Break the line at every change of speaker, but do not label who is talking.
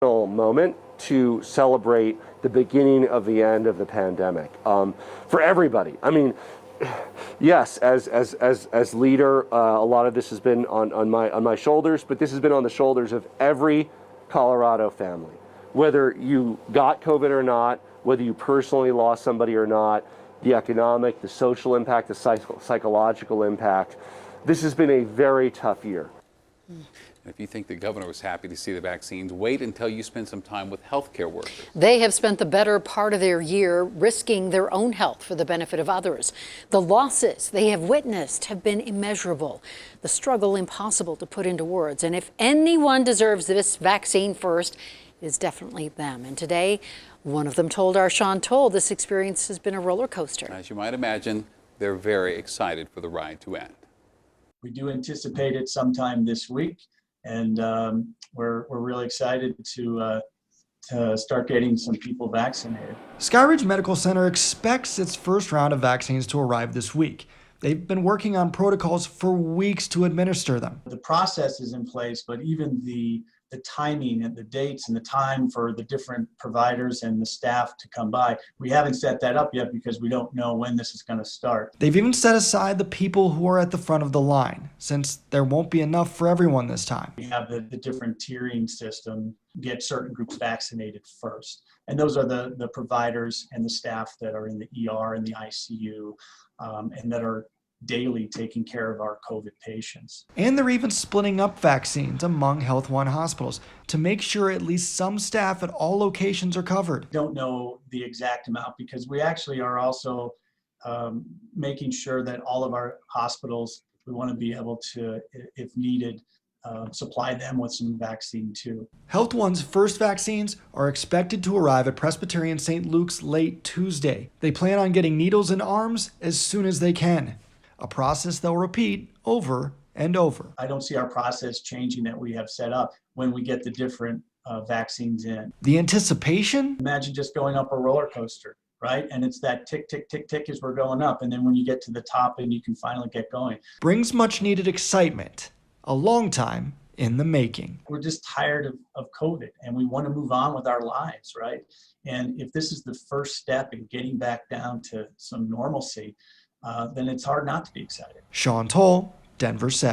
moment to celebrate the beginning of the end of the pandemic for everybody. I mean, yes, as leader, a lot of this has been on my shoulders, but this has been on the shoulders of every Colorado family. Whether you got COVID or not, whether you personally lost somebody or not, the economic, the social impact, the psychological impact. This has been a very tough year.
If you think the governor was happy to see the vaccines, wait until you spend some time with healthcare workers.
They have spent the better part of their year risking their own health for the benefit of others. The losses they have witnessed have been immeasurable, the struggle impossible to put into words. And if anyone deserves this vaccine first, it is definitely them. And today, one of them told our Sean Toll this experience has been a roller coaster.
As you might imagine, they're very excited for the ride to end.
We do anticipate it sometime this week. And we're really excited to start getting some people vaccinated.
Skyridge Medical Center expects its first round of vaccines to arrive this week. They've been working on protocols for weeks to administer them.
The process is in place, but even the timing and the dates and the time for the different providers and the staff to come by, we haven't set that up yet because we don't know when this is going to start.
They've even set aside the people who are at the front of the line, since there won't be enough for everyone this time.
We have the different tiering system, get certain groups vaccinated first. And those are the providers and the staff that are in the ER and the ICU and that are daily taking care of our COVID patients.
And they're even splitting up vaccines among Health One hospitals to make sure at least some staff at all locations are covered.
Don't know the exact amount because we actually are also making sure that all of our hospitals, we want to be able to, if needed, supply them with some vaccine too.
Health One's first vaccines are expected to arrive at Presbyterian St. Luke's late Tuesday. They plan on getting needles in arms as soon as they can. A process they'll repeat over and over.
I don't see our process changing that we have set up when we get the different vaccines in.
The anticipation?
Imagine just going up a roller coaster, right? And it's that tick, tick, tick, tick as we're going up. And then when you get to the top and you can finally get going.
Brings much needed excitement, a long time in the making.
We're just tired of COVID and we want to move on with our lives, right? And if this is the first step in getting back down to some normalcy, then it's hard not to be excited.
Sean Toll, Denver 7.